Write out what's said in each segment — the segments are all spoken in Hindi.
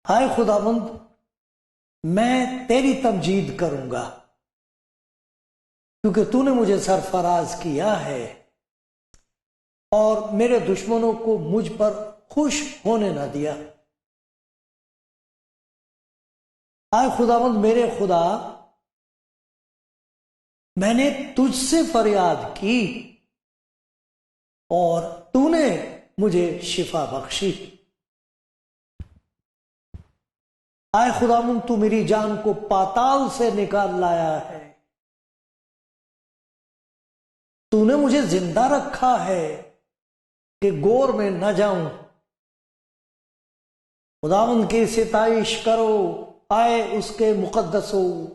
हाय खुदावंद, मैं तेरी तमजीद करूंगा क्योंकि तूने मुझे सरफराज किया है और मेरे दुश्मनों को मुझ पर खुश होने न दिया। हाय खुदावंद मेरे खुदा, मैंने तुझसे फरियाद की और तूने मुझे शिफा बख्शी। आए खुदावंद, तू मेरी जान को पाताल से निकाल लाया है, तूने मुझे जिंदा रखा है कि गोर में न जाऊं। खुदावंद की सिताइश करो, आए उसके मुकद्दसों,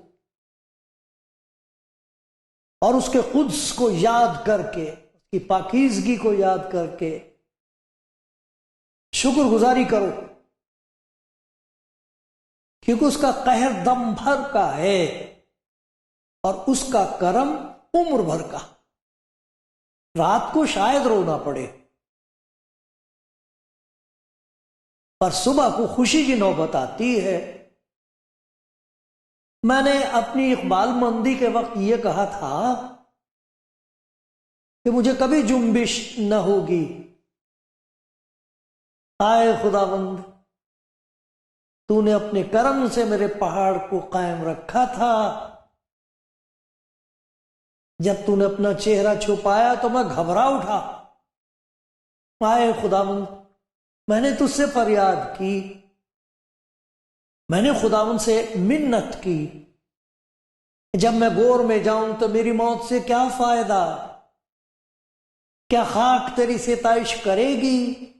और उसके कुद्स को याद करके, उसकी पाकीज़गी को याद करके शुक्रगुजारी करो, क्योंकि उसका कहर दम भर का है और उसका करम उम्र भर का। रात को शायद रोना पड़े, पर सुबह को खुशी की नौबत आती है। मैंने अपनी इकबालमंदी के वक्त यह कहा था कि मुझे कभी जुम्बिश न होगी। आए खुदावंद, तूने अपने करम से मेरे पहाड़ को कायम रखा था। जब तूने अपना चेहरा छुपाया तो मैं घबरा उठा। आए खुदावंद, मैंने तुझसे फरियाद की, मैंने खुदावंद से मिन्नत की। जब मैं गोर में जाऊं तो मेरी मौत से क्या फायदा? क्या खाक तेरी सिताइश करेगी?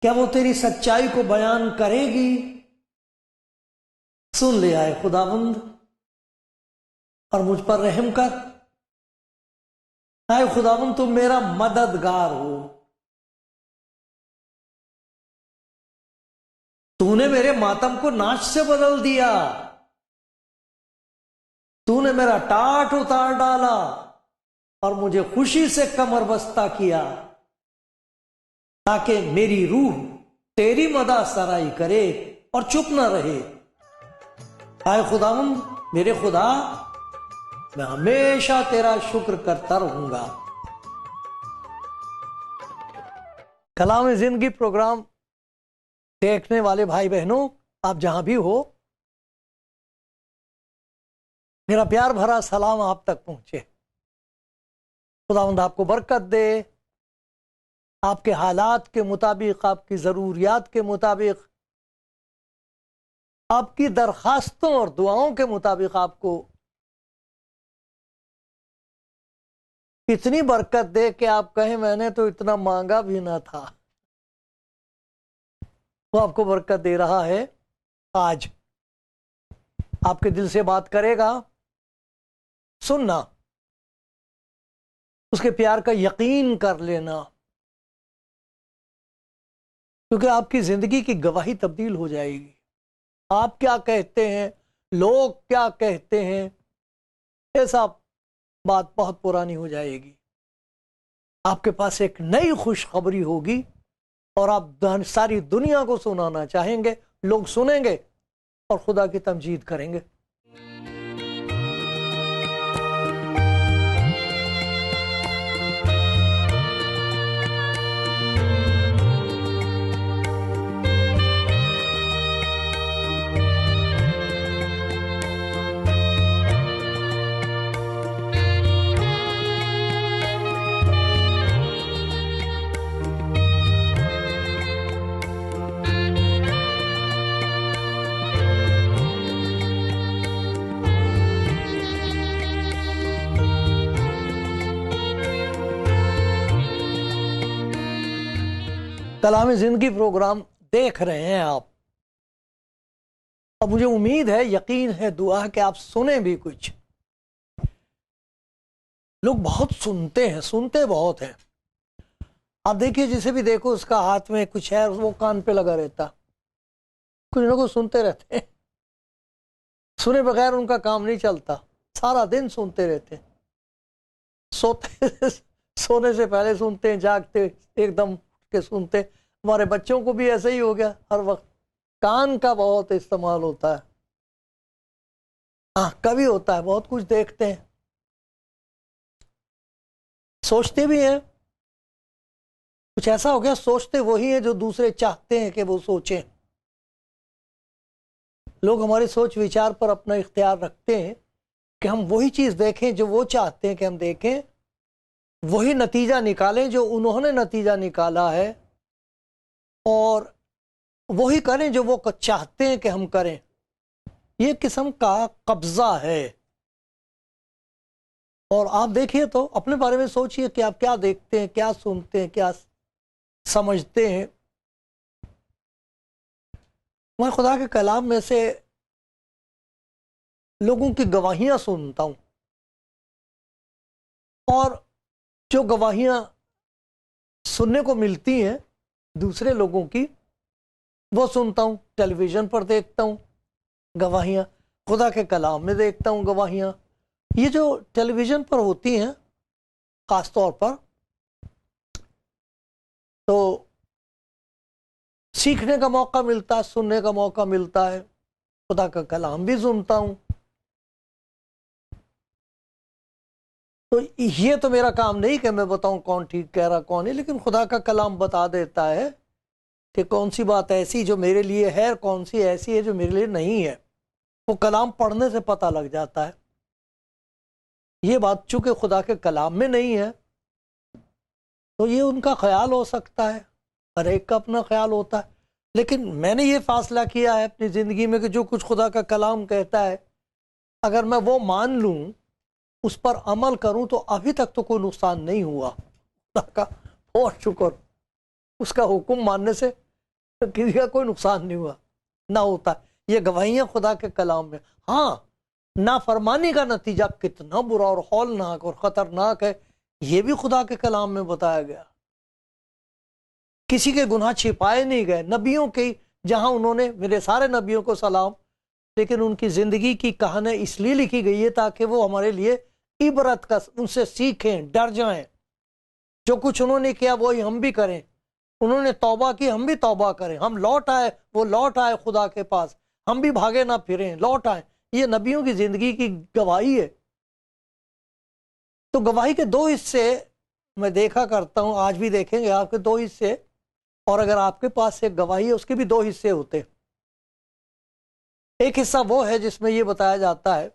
क्या वो तेरी सच्चाई को बयान करेगी? सुन ले आए खुदावंद और मुझ पर रहम कर। आए खुदावंद, तुम मेरा मददगार हो। तूने मेरे मातम को नाच से बदल दिया, तूने मेरा टाट उतार डाला और मुझे खुशी से कमर बस्ता किया, ताकि मेरी रूह तेरी मदा सराई करे और चुप न रहे। आए खुदावंद मेरे खुदा, मैं हमेशा तेरा शुक्र करता रहूंगा। कलाम जिंदगी प्रोग्राम देखने वाले भाई बहनों, आप जहां भी हो, मेरा प्यार भरा सलाम आप तक पहुंचे। खुदावंद आपको बरकत दे, आपके हालात के मुताबिक, आपकी ज़रूरियात के मुताबिक, आपकी दरखास्तों और दुआओं के मुताबिक आपको इतनी बरकत दे कि आप कहें मैंने तो इतना मांगा भी ना था। वो आपको बरकत दे रहा है। आज आपके दिल से बात करेगा, सुनना, उसके प्यार का यकीन कर लेना, क्योंकि आपकी जिंदगी की गवाही तब्दील हो जाएगी। आप क्या कहते हैं, लोग क्या कहते हैं, ऐसा बात बहुत पुरानी हो जाएगी। आपके पास एक नई खुशखबरी होगी और आप सारी दुनिया को सुनाना चाहेंगे। लोग सुनेंगे और खुदा की तमजीद करेंगे। कलाम जिंदगी प्रोग्राम देख रहे हैं आप। अब मुझे उम्मीद है, यकीन है, दुआ है कि आप सुने भी कुछ। लोग बहुत सुनते हैं, सुनते बहुत हैं। आप देखिए, जिसे भी देखो उसका हाथ में कुछ है, वो कान पे लगा रहता, कुछ ना कुछ सुनते रहते हैं। सुने बगैर उनका काम नहीं चलता, सारा दिन सुनते रहते हैं। सोते सोने से पहले सुनते हैं, जागते एकदम के सुनते। हमारे बच्चों को भी ऐसे ही हो गया, हर वक्त कान का बहुत इस्तेमाल होता है। हाँ, कभी होता है, बहुत कुछ देखते हैं, सोचते भी हैं। कुछ ऐसा हो गया, सोचते वही है जो दूसरे चाहते हैं कि वो सोचें। लोग हमारी सोच विचार पर अपना इख्तियार रखते हैं कि हम वही चीज देखें जो वो चाहते हैं कि हम देखें, वही नतीजा निकालें जो उन्होंने नतीजा निकाला है, और वही करें जो वो चाहते हैं कि हम करें। ये किस्म का कब्जा है। और आप देखिए तो अपने बारे में सोचिए कि आप क्या देखते हैं, क्या सुनते हैं, क्या समझते हैं। मैं खुदा के कलाम में से लोगों की गवाहियां सुनता हूं, और जो गवाहियां सुनने को मिलती हैं दूसरे लोगों की, वो सुनता हूं। टेलीविजन पर देखता हूं गवाहियां, खुदा के कलाम में देखता हूं गवाहियां। ये जो टेलीविजन पर होती हैं खास तौर पर, तो सीखने का मौका मिलता है, सुनने का मौका मिलता है। खुदा का कलाम भी सुनता हूं। तो ये तो मेरा काम नहीं कि मैं बताऊं कौन ठीक कह रहा कौन नहीं, लेकिन खुदा का कलाम बता देता है कि कौन सी बात ऐसी जो मेरे लिए है, कौन सी ऐसी है जो मेरे लिए नहीं है। वो कलाम पढ़ने से पता लग जाता है। ये बात चूंकि खुदा के कलाम में नहीं है, तो ये उनका ख्याल हो सकता है, हर एक का अपना ख्याल होता है। लेकिन मैंने ये फासला किया है अपनी ज़िंदगी में कि जो कुछ खुदा का कलाम कहता है, अगर मैं वो मान लूँ, उस पर अमल करूँ, तो अभी तक तो कोई नुकसान नहीं हुआ। खुदा का बहुत शुक्र, उसका हुक्म मानने से किसी का कोई नुकसान नहीं हुआ, ना होता। ये गवाहियाँ खुदा के कलाम में। हाँ, नाफरमानी का नतीजा कितना बुरा और हौलनाक और ख़तरनाक है, ये भी खुदा के कलाम में बताया गया। किसी के गुनाह छिपाए नहीं गए। नबियों के, जहां उन्होंने, मेरे सारे नबियों को सलाम, लेकिन उनकी ज़िंदगी की कहानी इसलिए लिखी गई है ताकि वो हमारे लिए इबरत का, उनसे सीखें, डर जाएं। जो कुछ उन्होंने किया वही हम भी करें। उन्होंने तौबा की, हम भी तौबा करें। हम लौट आए, वो लौट आए खुदा के पास, हम भी भागे ना फिरें, लौट आए। ये नबियों की ज़िंदगी की गवाही है। तो गवाही के दो हिस्से मैं देखा करता हूँ, आज भी देखेंगे आपके दो हिस्से। और अगर आपके पास एक गवाही है, उसके भी दो हिस्से होते हैं। एक हिस्सा वो है जिसमें ये बताया जाता है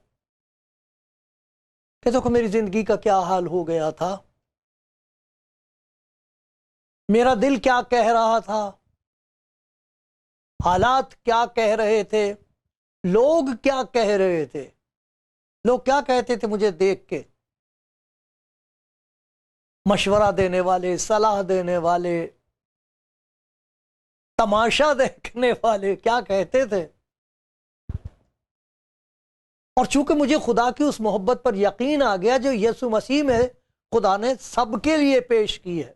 कि देखो मेरी जिंदगी का क्या हाल हो गया था, मेरा दिल क्या कह रहा था, हालात क्या कह रहे थे, लोग क्या कह रहे थे, लोग क्या कहते थे मुझे देख के। मशवरा देने वाले, सलाह देने वाले, तमाशा देखने वाले क्या कहते थे। और चूंकि मुझे खुदा की उस मोहब्बत पर यकीन आ गया जो यीशु मसीह में खुदा ने सबके लिए पेश की है,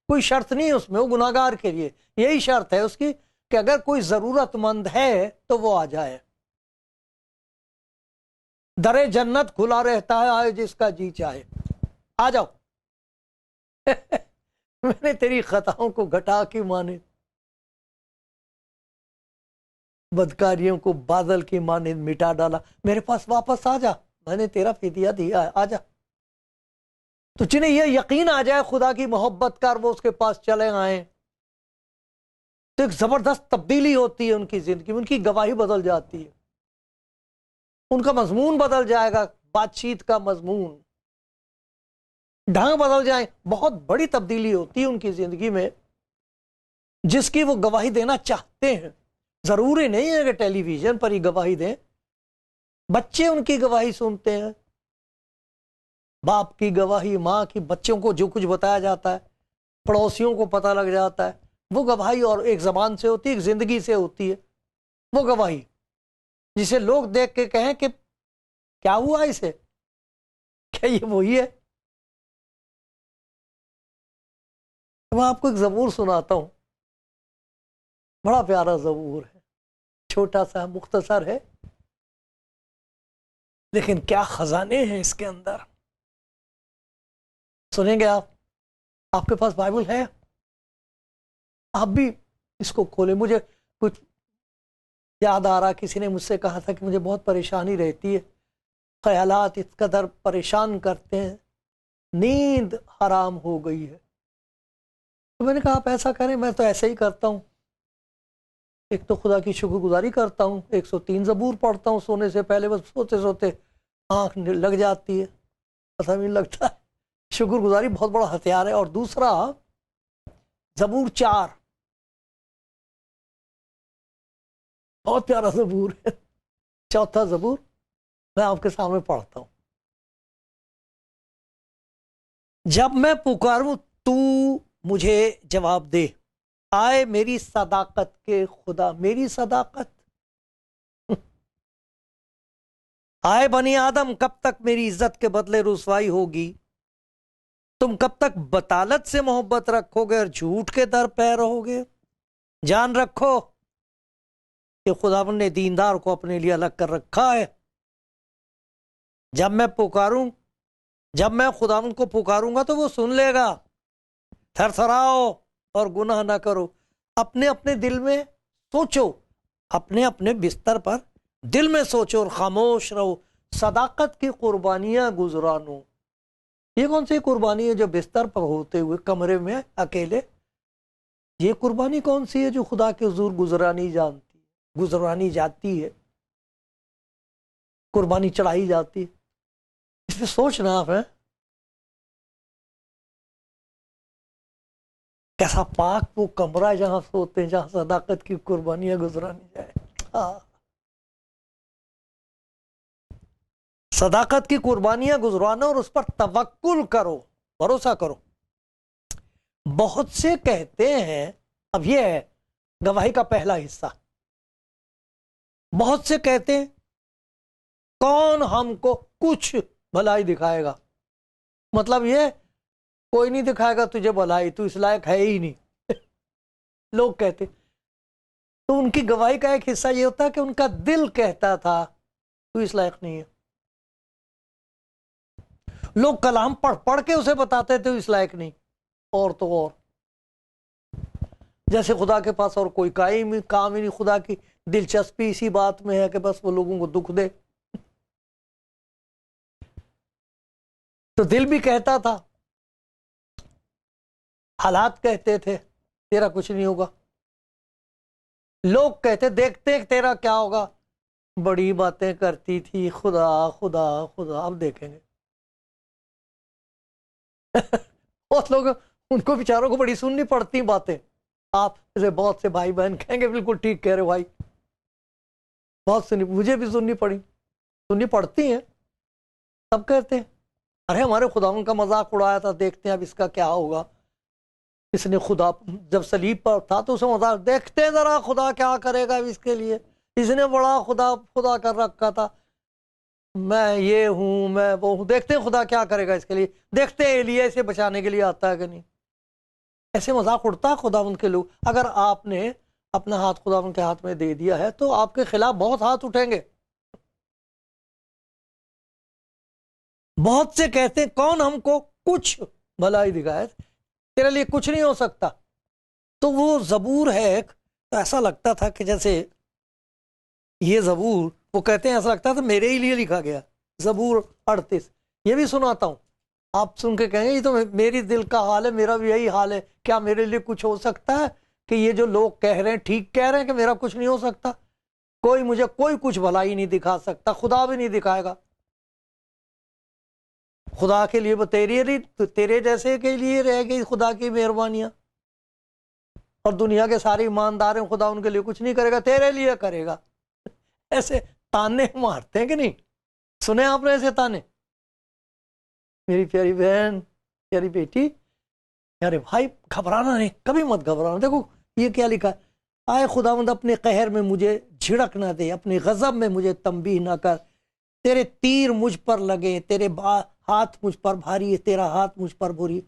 कोई शर्त नहीं उसमें, वो गुनाहगार के लिए यही शर्त है उसकी कि अगर कोई जरूरतमंद है तो वो आ जाए। दरे जन्नत खुला रहता है, आए जिसका जी चाहे, आ जाओ। मैंने तेरी खताओं को घटा के माने, बदकारियों को बादल की माने मिटा डाला। मेरे पास वापस आ जा, मैंने तेरा फिदिया दिया है, आ जा। तो जिन्हें यह यकीन आ जाए खुदा की मोहब्बत का, वो उसके पास चले आए, तो एक जबरदस्त तब्दीली होती है उनकी जिंदगी में। उनकी गवाही बदल जाती है, उनका मजमून बदल जाएगा, बातचीत का मजमून, ढंग बदल जाए। बहुत बड़ी तब्दीली होती है उनकी जिंदगी में, जिसकी वो गवाही देना चाहते हैं। जरूरी नहीं है कि टेलीविजन पर ही गवाही दें, बच्चे उनकी गवाही सुनते हैं, बाप की गवाही, माँ की, बच्चों को जो कुछ बताया जाता है, पड़ोसियों को पता लग जाता है, वो गवाही और एक जबान से होती है, एक जिंदगी से होती है। वो गवाही जिसे लोग देख के कहें कि क्या हुआ इसे, क्या ये वही है। मैं आपको एक जबूर सुनाता हूं, बड़ा प्यारा जबूर है, छोटा सा मुख्तसर है, लेकिन क्या खजाने हैं इसके अंदर। सुनेंगे आप? आपके पास बाइबल है? आप भी इसको खोलें। मुझे कुछ याद आ रहा, किसी ने मुझसे कहा था कि मुझे बहुत परेशानी रहती है, ख्यालात इस कदर परेशान करते हैं, नींद हराम हो गई है। तो मैंने कहा आप ऐसा करें, मैं तो ऐसे ही करता हूँ। एक तो खुदा की शुक्रगुजारी करता हूँ, 103 ज़बूर पढ़ता हूँ सोने से पहले, बस सोते सोते आँख लग जाती है, पता नहीं लगता है। शुक्रगुजारी बहुत बड़ा हथियार है। और दूसरा ज़बूर 4, बहुत प्यारा ज़बूर है, चौथा ज़बूर मैं आपके सामने पढ़ता हूँ। जब मैं पुकारूं तू मुझे जवाब दे, आए मेरी सदाकत के खुदा, मेरी सदाकत। आए बनी आदम, कब तक मेरी इज्जत के बदले रुसवाई होगी? तुम कब तक बतालत से मोहब्बत रखोगे और झूठ के दर पे रहोगे? जान रखो कि खुदावन ने दीनदार को अपने लिए अलग कर रखा है। जब मैं पुकारूं, जब मैं खुदावन को पुकारूंगा तो वो सुन लेगा। थरथराओ और गुनाह ना करो। अपने अपने दिल में सोचो, अपने अपने बिस्तर पर दिल में सोचो और खामोश रहो। सदाकत की कुर्बानियां गुजरानो। ये कौन सी कुर्बानी है जो बिस्तर पर होते हुए कमरे में अकेले? ये कुर्बानी कौन सी है जो खुदा के हुजूर गुजरानी जाती है, कुर्बानी चढ़ाई जाती है? इसमें सोचना आप है, कैसा पाक वो कमरा है जहां सोते हैं, जहां सदाकत की कुर्बानियां गुजरानी जाए। हाँ, सदाकत की कुर्बानियां गुजरानो और उस पर तवक्कुल करो, भरोसा करो। बहुत से कहते हैं, अब यह है गवाही का पहला हिस्सा। बहुत से कहते हैं कौन हमको कुछ भलाई दिखाएगा। मतलब ये, कोई नहीं दिखाएगा तुझे भलाई, तू इस लायक है ही नहीं। लोग कहते। तो उनकी गवाही का एक हिस्सा ये होता है कि उनका दिल कहता था तू इस लायक नहीं है। लोग कलाम पढ़ पढ़ के उसे बताते थे इस लायक नहीं। और तो और, जैसे खुदा के पास और कोई काम ही नहीं, खुदा की दिलचस्पी इसी बात में है कि बस वो लोगों को दुख दे। तो दिल भी कहता था, हालात कहते थे तेरा कुछ नहीं होगा। लोग कहते देखते तेरा क्या होगा। बड़ी बातें करती थी, खुदा खुदा खुदा। अब देखेंगे। बहुत लोग, उनको बेचारों को बड़ी सुननी पड़ती बातें। आप जैसे बहुत से भाई बहन कहेंगे बिल्कुल ठीक कह रहे भाई, बहुत सुनी, मुझे भी सुननी पड़ती हैं। सब कहते हैं अरे हमारे खुदावन का मजाक उड़ाया था, देखते हैं अब इसका क्या होगा। इसने खुदा जब सलीब पर था तो उसे मजाक, देखते हैं जरा खुदा क्या करेगा इसके लिए, इसने बड़ा खुदा खुदा कर रखा था, मैं ये हूं मैं वो हूं, देखते हैं खुदा क्या करेगा इसके लिए, देखते हैं एलिया इसे बचाने के लिए आता है कि नहीं। ऐसे मजाक उड़ता है खुदावन के लोग। अगर आपने अपना हाथ खुदावन के हाथ में दे दिया है तो आपके खिलाफ बहुत हाथ उठेंगे। बहुत से कहते हैं कौन हमको कुछ भलाई दिखाए, तेरे लिए कुछ नहीं हो सकता। तो वो जबूर है, तो ऐसा लगता था कि जैसे ये जबूर, वो कहते हैं ऐसा लगता था मेरे ही लिए लिखा गया। जबूर 38, ये भी सुनाता हूं, आप सुन के कहेंगे ये तो मेरी दिल का हाल है, मेरा भी यही हाल है। क्या मेरे लिए कुछ हो सकता है कि ये जो लोग कह रहे हैं ठीक कह रहे हैं कि मेरा कुछ नहीं हो सकता? कोई मुझे कोई कुछ भलाई नहीं दिखा सकता, खुदा भी नहीं दिखाएगा। खुदा के लिए वो तेरे जैसे के लिए रह गई खुदा की मेहरबानियां। और दुनिया के सारे ईमानदार हैं, खुदा उनके लिए कुछ नहीं करेगा, तेरे लिए करेगा। ऐसे ताने मारते हैं कि नहीं? सुने आपने ऐसे ताने? मेरी प्यारी बहन, प्यारी बेटी, अरे भाई घबराना नहीं, कभी मत घबराना। देखो ये क्या लिखा है? आए खुदावंद अपने कहर में मुझे झिड़क ना दे, अपने गजब में मुझे तंबीह ना कर। तेरे तीर मुझ पर लगे, तेरे हाथ मुझ पर भारी है, तेरा हाथ मुझ पर बुरी।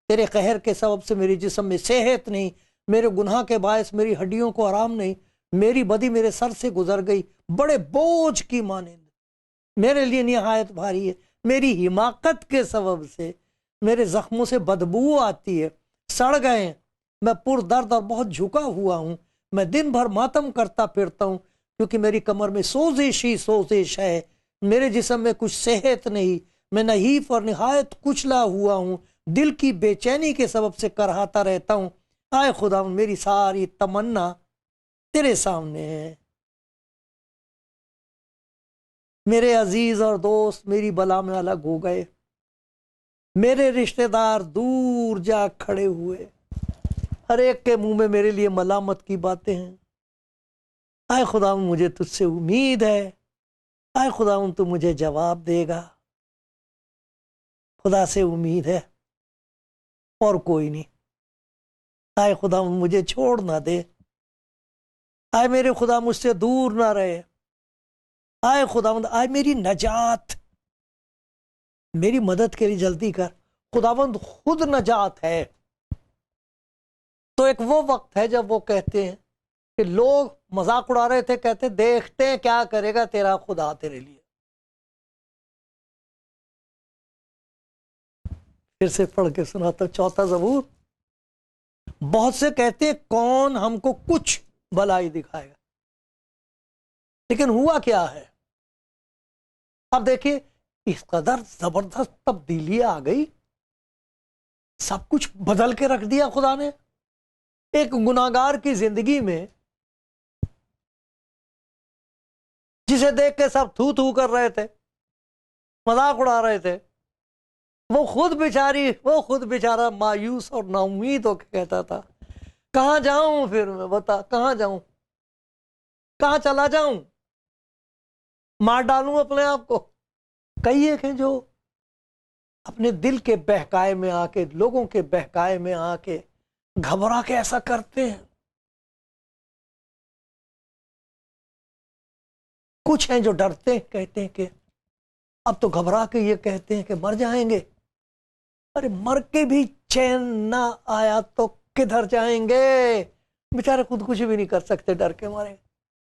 तेरे कहर के सबब से मेरे जिस्म में सेहत नहीं, मेरे गुनाह के बायस मेरी हड्डियों को आराम नहीं। मेरी बदी मेरे सर से गुजर गई, बड़े बोझ की मानिंद मेरे लिए निहायत भारी है। मेरी हिमाकत के सबब से मेरे जख्मों से बदबू आती है, सड़ गए। मैं पुरदर्द और बहुत झुका हुआ हूँ, मैं दिन भर मातम करता फिरता हूँ, क्योंकि मेरी कमर में सोजिश ही सोजिश है, मेरे जिस्म में कुछ सेहत नहीं। मैं नहीफ और निहायत कुचला हुआ हूँ, दिल की बेचैनी के सबब से करहाता रहता हूँ। आए खुदा, मेरी सारी तमन्ना तेरे सामने है। मेरे अजीज और दोस्त मेरी बला में अलग हो गए, मेरे रिश्तेदार दूर जा खड़े हुए, हर एक के मुंह में मेरे लिए मलामत की बातें हैं। आए खुदा, मुझे तुझसे उम्मीद है, आए खुदा तू मुझे जवाब देगा। खुदा से उम्मीद है और कोई नहीं। आए खुदा, मुझे छोड़ ना दे। आए मेरे खुदा, मुझसे दूर ना रहे। आए खुदावंद, आए मेरी नजात, मेरी मदद के लिए जल्दी कर। खुदावंद खुद नजात है। तो एक वो वक्त है जब वो कहते हैं कि लोग मजाक उड़ा रहे थे, कहते देखते हैं क्या करेगा तेरा खुदा तेरे लिए। फिर से पढ़ के सुनाता, 4 ज़बूर। बहुत से कहते हैं कौन हमको कुछ भलाई दिखाएगा, लेकिन हुआ क्या है? अब देखिए, इस कदर जबरदस्त तब्दीली आ गई, सब कुछ बदल के रख दिया खुदा ने। एक गुनाहगार की जिंदगी में, जिसे देख के सब थू थू कर रहे थे, मजाक उड़ा रहे थे, वो खुद बेचारा मायूस और नाउम्मीद होकर कहता था, कहां जाऊं फिर मैं, बता कहां जाऊं, कहां चला जाऊं, मार डालूं अपने आप को। कई एक हैं जो अपने दिल के बहकाए में आके, लोगों के बहकाए में आके घबरा के ऐसा करते हैं। कुछ हैं जो डरते हैं, कहते हैं कि अब तो घबरा के ये कहते हैं कि मर जाएंगे। अरे मर के भी चैन ना आया तो किधर जाएंगे? बेचारे खुद कुछ भी नहीं कर सकते, डर के मारे।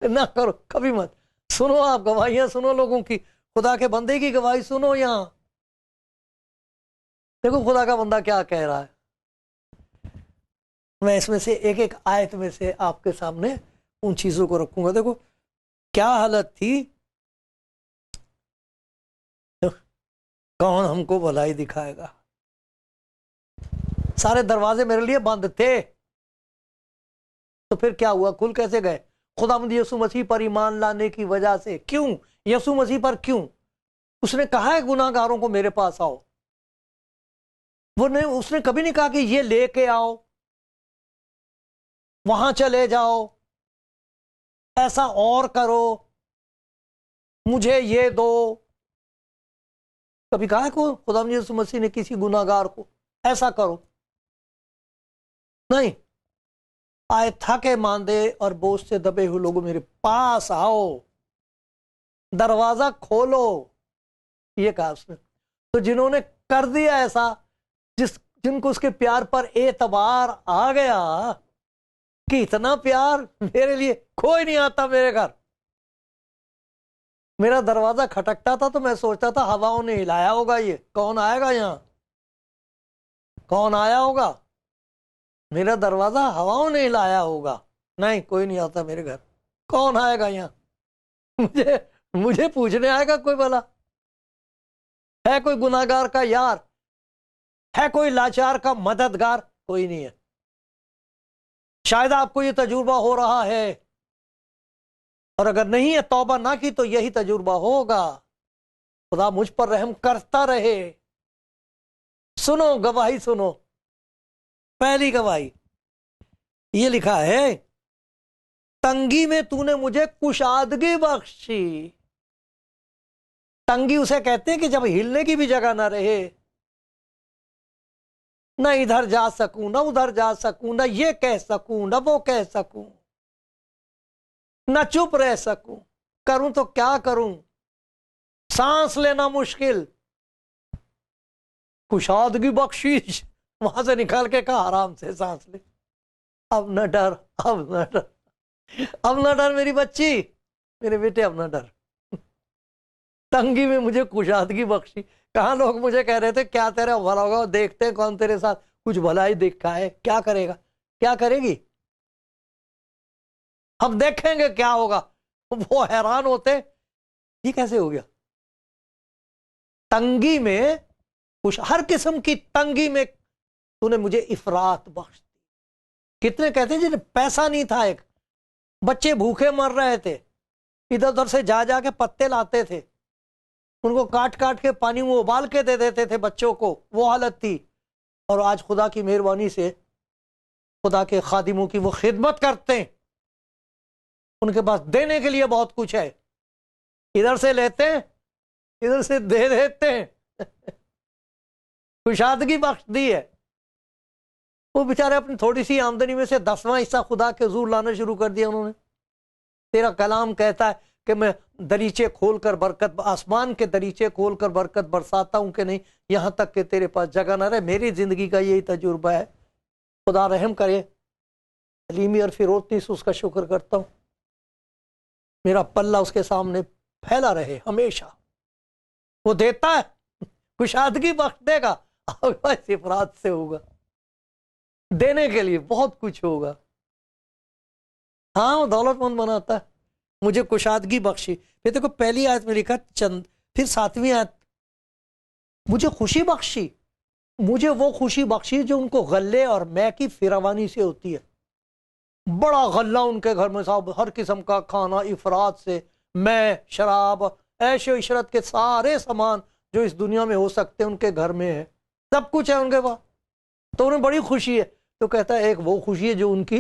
ना करो कभी मत। सुनो, आप गवाहियां सुनो लोगों की, खुदा के बंदे की गवाही सुनो। यहां देखो खुदा का बंदा क्या कह रहा है। मैं इसमें से एक एक आयत में से आपके सामने उन चीजों को रखूंगा। देखो क्या हालत थी, कौन हमको भलाई दिखाएगा। सारे दरवाजे मेरे लिए बंद थे, तो फिर क्या हुआ, खुल कैसे गए? खुदावंद यीशु मसीह पर ईमान लाने की वजह से। क्यों यीशु मसीह पर? क्यों? उसने कहा है गुनाहगारों को मेरे पास आओ। वो नहीं, उसने कभी नहीं कहा कि ये लेके आओ, वहां चले जाओ, ऐसा और करो, मुझे ये दो। कभी कहा है को खुदावंद यीशु मसीह ने किसी गुनाहगार को ऐसा करो? नहीं। आए थके मांदे और बोझ से दबे हुए लोगों मेरे पास आओ, दरवाजा खोलो, ये कहा उसने। तो जिन्होंने कर दिया ऐसा, जिनको उसके प्यार पर एतबार आ गया कि इतना प्यार मेरे लिए कोई नहीं आता मेरे घर। मेरा दरवाजा खटकता था तो मैं सोचता था हवाओं ने हिलाया होगा, ये कौन आएगा यहां, कौन आया होगा। मेरा दरवाजा हवाओं ने हिलाया होगा, नहीं कोई नहीं आता मेरे घर, कौन आएगा यहाँ? मुझे मुझे पूछने आएगा कोई? भला है कोई गुनाहगार का यार? है कोई लाचार का मददगार? कोई नहीं है। शायद आपको ये तजुर्बा हो रहा है, और अगर नहीं है, तौबा ना की, तो यही तजुर्बा होगा। खुदा मुझ पर रहम करता रहे। सुनो गवाही, सुनो पहली गवाही। ये लिखा है, तंगी में तूने मुझे कुशादगी बख्शी। तंगी उसे कहते हैं कि जब हिलने की भी जगह ना रहे, न इधर जा सकूं, न उधर जा सकूं, न ये कह सकूं, न वो कह सकूं, न चुप रह सकूं, करूं तो क्या करूं, सांस लेना मुश्किल। कुशादगी बख्शीश, वहां से निकाल के कहा आराम से सांस ले, अब न डर, अब न डर, अब न डर मेरी बच्ची, मेरे बेटे अब न डर। तंगी में मुझे कुशादगी बख्शी। कहां लोग मुझे कह रहे थे क्या तेरा भला होगा, देखते हैं कौन तेरे साथ कुछ भलाई दिखा है, क्या करेगा, क्या करेगी, हम देखेंगे क्या होगा। वो हैरान होते ये कैसे हो गया। तंगी में, कुछ हर किस्म की तंगी में तूने मुझे इफरात बख्श दी। कितने कहते हैं जिन्हें पैसा नहीं था, एक बच्चे भूखे मर रहे थे, इधर उधर से जा जा के पत्ते लाते थे, उनको काट काट के पानी में उबाल के दे देते थे बच्चों को, वो हालत थी। और आज खुदा की मेहरबानी से खुदा के खादिमों की वो खिदमत करते हैं, उनके पास देने के लिए बहुत कुछ है, इधर से लेते हैं, इधर से दे देते हैं। कुशादगी बख्श दी है। वो बेचारे अपनी थोड़ी सी आमदनी में से 10वां हिस्सा खुदा के हुजूर लाना शुरू कर दिया उन्होंने। तेरा कलाम कहता है कि मैं दरीचे खोलकर बरकत, आसमान के दरीचे खोलकर बरकत बरसाता हूं कि नहीं, यहां तक कि तेरे पास जगह ना रहे। मेरी जिंदगी का यही तजुर्बा है। खुदा रहम करे, हलीमी और फिरोतनी से उसका शुक्र करता हूं, मेरा पल्ला उसके सामने फैला रहे हमेशा। वो देता है, कुशादगी बख्श देगा, इस इफरात से होगा, देने के लिए बहुत कुछ होगा। हाँ, वो दौलतमंद बनाता है। मुझे कुशादगी बख्शी। फिर देखो पहली आयत में लिखा चंद, फिर 7वीं आयत, मुझे खुशी बख्शी, मुझे वो खुशी बख्शी जो उनको गल्ले और मै की फिरावानी से होती है। बड़ा गल्ला उनके घर में, साहब हर किस्म का खाना, इफरात से, मै, शराब, ऐशो इशरत के सारे सामान जो इस दुनिया में हो सकते हैं उनके घर में है, सब कुछ है उनके पास। तो उन्हें बड़ी खुशी है। तो कहता है एक वो खुशी है जो उनकी,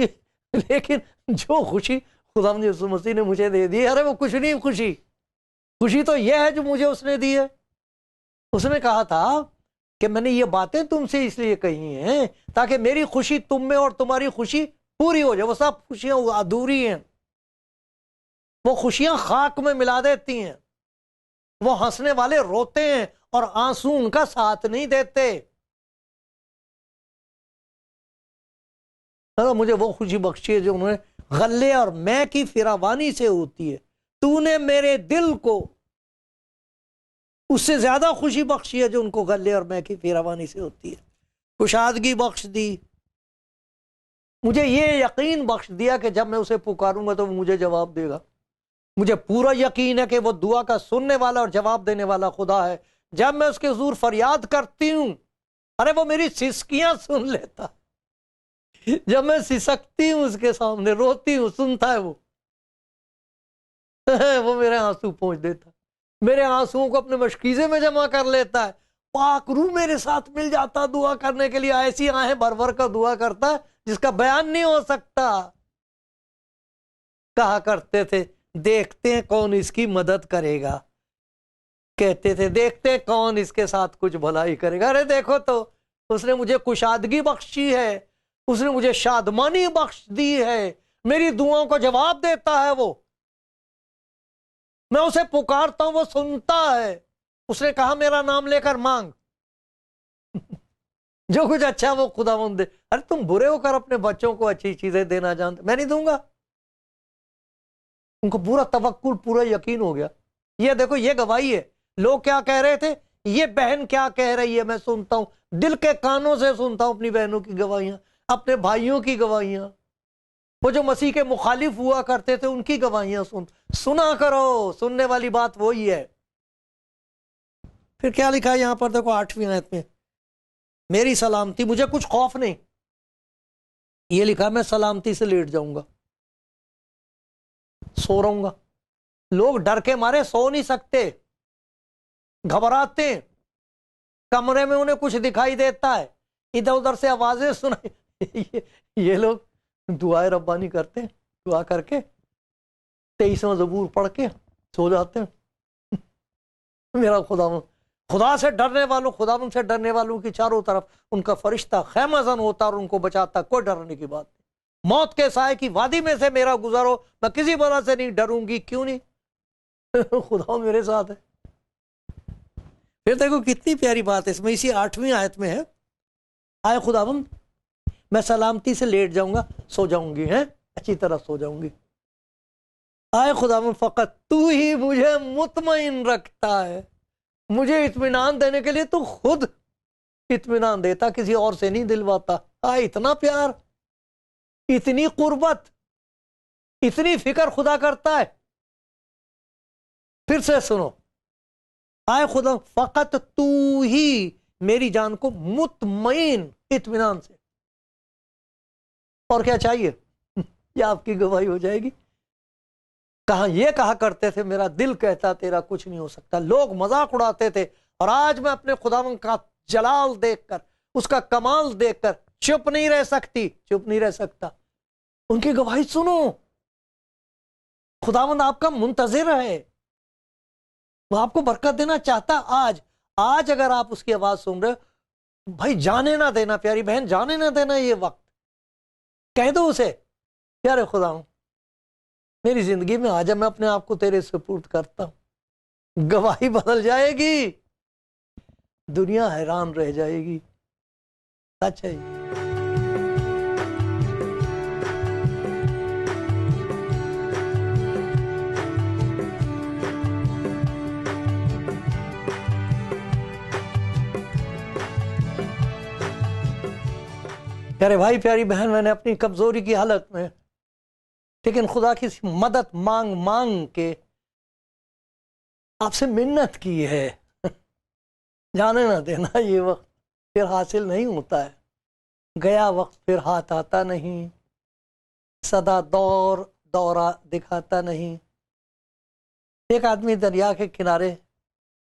लेकिन जो खुशी खुदा यीशु मसीह ने मुझे दे दी, अरे वो कुछ नहीं खुशी, खुशी तो यह है जो मुझे उसने दी है। उसने कहा था कि मैंने ये बातें तुमसे इसलिए कही हैं ताकि मेरी खुशी तुम में और तुम्हारी खुशी पूरी हो जाए। वो सब खुशियां अधूरी हैं, वो खुशियां खाक में मिला देती हैं। वो हंसने वाले रोते हैं और आंसू उनका साथ नहीं देते। मुझे वो खुशी बख्शी है जो उन्हें गल्ले और मैं की फिरावानी से होती है। तूने मेरे दिल को उससे ज्यादा खुशी बख्शी है जो उनको गल्ले और मैं की फिरावानी से होती है। कुशादगी बख्श दी, मुझे ये यकीन बख्श दिया कि जब मैं उसे पुकारूंगा तो वो मुझे जवाब देगा। मुझे पूरा यकीन है कि वो दुआ का सुनने वाला और जवाब देने वाला खुदा है। जब मैं उसके हुजूर फरियाद करती हूं, अरे वो मेरी सिसकियां सुन लेता। जब मैं सिसकती हूं उसके सामने, रोती हूं, सुनता है वो। वो मेरे आंसू पोंछ देता, मेरे आंसुओं को अपने मशकीजे में जमा कर लेता है। पाक रूह मेरे साथ मिल जाता दुआ करने के लिए, ऐसी आहें भर भर कर दुआ करता है जिसका बयान नहीं हो सकता। कहा करते थे देखते हैं कौन इसकी मदद करेगा, कहते थे देखते हैं कौन इसके साथ कुछ भलाई करेगा। अरे देखो तो, उसने मुझे कुशादगी बख्शी है, उसने मुझे शादमानी बख्श दी है, मेरी दुआओं को जवाब देता है वो। मैं उसे पुकारता हूं, वो सुनता है। उसने कहा मेरा नाम लेकर मांग। जो कुछ अच्छा वो खुदावंद दे। अरे तुम बुरे होकर अपने बच्चों को अच्छी चीजें देना जानते, मैं नहीं दूंगा। उनको पूरा तवक्कुल, पूरा यकीन हो गया। ये देखो, ये गवाही है। लोग क्या कह रहे थे, ये बहन क्या कह रही है, मैं सुनता हूं, दिल के कानों से सुनता हूं अपनी बहनों की गवाहियां, अपने भाइयों की गवाहियां। वो जो मसीह के मुखालिफ हुआ करते थे उनकी गवाहियां सुना करो। सुनने वाली बात वही है। फिर क्या लिखा है यहां पर देखो 8वीं आयत में, मेरी सलामती, मुझे कुछ खौफ नहीं। ये लिखा मैं सलामती से लेट जाऊंगा, सो रहूंगा। लोग डर के मारे सो नहीं सकते, घबराते, कमरे में उन्हें कुछ दिखाई देता है, इधर उधर से आवाजें सुनाई। ये लोग दुआए रब्बानी करते हैं, दुआ करके 23वां ज़बूर पढ़ के सो जाते हैं। मेरा खुदा खुदा से डरने वालों, खुदावंद से डरने वालों की चारों तरफ उनका फरिश्ता खैमजन होता और उंको बचाता। कोई डरने की बात नहीं। मौत के साए की वादी में से मेरा गुजारो, मैं किसी बला से नहीं डरूंगी। क्यों नहीं? खुदा मेरे साथ है। फिर देखो कितनी प्यारी बात है इसमें, इसी 8वीं आयत में है, आए खुदावंद मैं सलामती से लेट जाऊंगा, सो जाऊंगी, है अच्छी तरह सो जाऊंगी। आए खुदावंद फकत तू ही मुझे मुतमईन रखता है। मुझे इत्मीनान देने के लिए तू खुद इत्मीनान देता, किसी और से नहीं दिलवाता। इतना प्यार, इतनी कुर्बत, इतनी फिक्र खुदा करता है। फिर से सुनो, आए खुदा फकत तू ही मेरी जान को मुतमईन, इत्मीनान से। और क्या चाहिए? ये आपकी गवाही हो जाएगी। ये कहा करते थे मेरा दिल कहता तेरा कुछ नहीं हो सकता। लोग मजाक उड़ाते थे, और आज मैं अपने खुदावंद का जलाल देखकर, उसका कमाल देखकर चुप नहीं रह सकती, चुप नहीं रह सकता। उनकी गवाही सुनो। खुदावंद आपका मुंतजिर है, वो आपको बरकत देना चाहता। आज अगर आप उसकी आवाज सुन रहे हो, भाई जाने ना देना, प्यारी बहन जाने ना देना ये वक्त। कह दो उसे, प्यारे खुदावंद मेरी जिंदगी में आजा, मैं अपने आप को तेरे सुपुर्द करता हूं। गवाही बदल जाएगी, दुनिया हैरान रह जाएगी। सच है। प्यारे भाई प्यारी बहन, मैंने अपनी कमजोरी की हालत में लेकिन खुदा की मदद मांग मांग के आपसे मिन्नत की है। जाने ना देना, ये वक्त फिर हासिल नहीं होता है। गया वक्त फिर हाथ आता नहीं, सदा दौरा दिखाता नहीं। एक आदमी दरिया के किनारे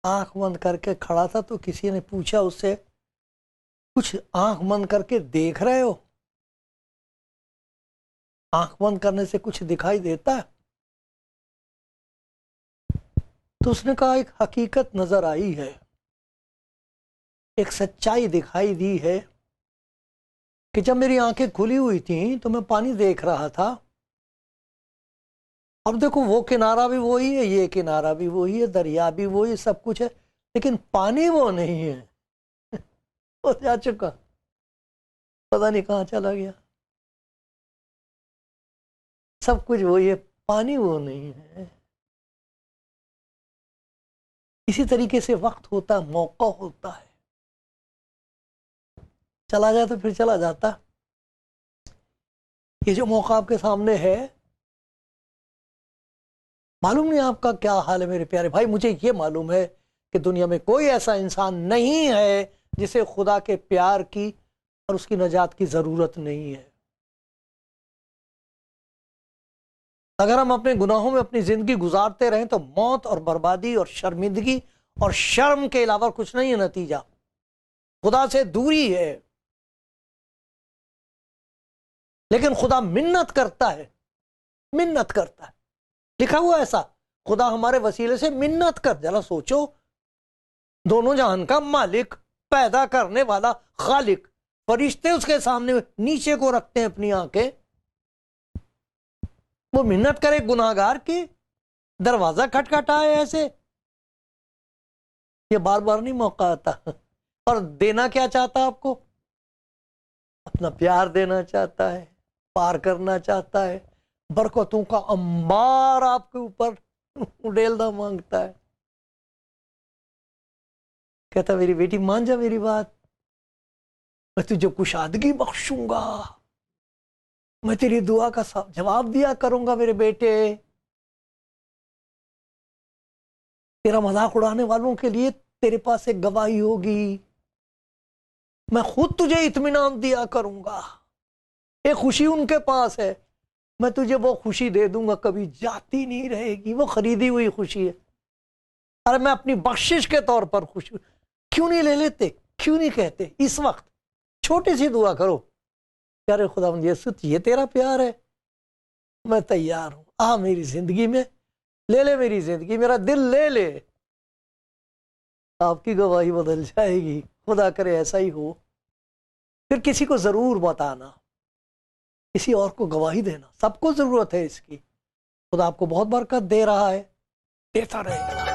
आंख बंद करके खड़ा था, तो किसी ने पूछा उससे, कुछ आंख बंद करके देख रहे हो? आंख बंद करने से कुछ दिखाई देता है? तो उसने कहा एक हकीकत नजर आई है, एक सच्चाई दिखाई दी है कि जब मेरी आंखें खुली हुई थी तो मैं पानी देख रहा था। अब देखो वो किनारा भी वही है, ये किनारा भी वही है, दरिया भी वही, सब कुछ है, लेकिन पानी वो नहीं है। वो जा चुका, पता नहीं कहाँ चला गया। सब कुछ वही है, पानी वो नहीं है। इसी तरीके से वक्त होता है, मौका होता है, चला जाए तो फिर चला जाता। ये जो मौका आपके सामने है, मालूम नहीं आपका क्या हाल है मेरे प्यारे भाई। मुझे ये मालूम है कि दुनिया में कोई ऐसा इंसान नहीं है जिसे खुदा के प्यार की और उसकी नजात की जरूरत नहीं है। अगर हम अपने गुनाहों में अपनी जिंदगी गुजारते रहें तो मौत और बर्बादी और शर्मिंदगी और शर्म के अलावा कुछ नहीं है नतीजा। खुदा से दूरी है। लेकिन खुदा मिन्नत करता है, मिन्नत करता है। लिखा हुआ ऐसा, खुदा हमारे वसीले से मिन्नत कर। जरा सोचो, दोनों जहान का मालिक, पैदा करने वाला खालिक, फरिश्ते उसके सामने नीचे को रखते हैं अपनी आंखें, वो मिन्नत करे गुनाहगार की, दरवाजा खटखटाए ऐसे। ये बार बार नहीं मौका आता। और देना क्या चाहता है आपको? अपना प्यार देना चाहता है, पार करना चाहता है, बरकतों का अंबार आपके ऊपर उड़ेलना मांगता है। कहता मेरी बेटी मान जा मेरी बात, मैं तुझे कुशादगी बख्शूंगा, मैं तेरी दुआ का जवाब दिया करूंगा मेरे बेटे। तेरा मजाक उड़ाने वालों के लिए तेरे पास एक गवाही होगी। मैं खुद तुझे इत्मीनान दिया करूंगा। एक खुशी उनके पास है, मैं तुझे वो खुशी दे दूंगा, कभी जाती नहीं रहेगी। वो खरीदी हुई खुशी है। अरे मैं अपनी बख्शिश के तौर पर खुश हूं। क्यों नहीं ले लेते? क्यों नहीं कहते इस वक्त छोटी सी दुआ करो, प्यारे खुदावंद यीशु ये तेरा प्यार है, मैं तैयार हूं, आ मेरी जिंदगी में, ले ले मेरी जिंदगी, मेरा दिल ले ले। आपकी गवाही बदल जाएगी। खुदा करे ऐसा ही हो। फिर किसी को ज़रूर बताना, किसी और को गवाही देना, सबको ज़रूरत है इसकी। खुदा आपको बहुत बरकत दे रहा है, देता रहेगा।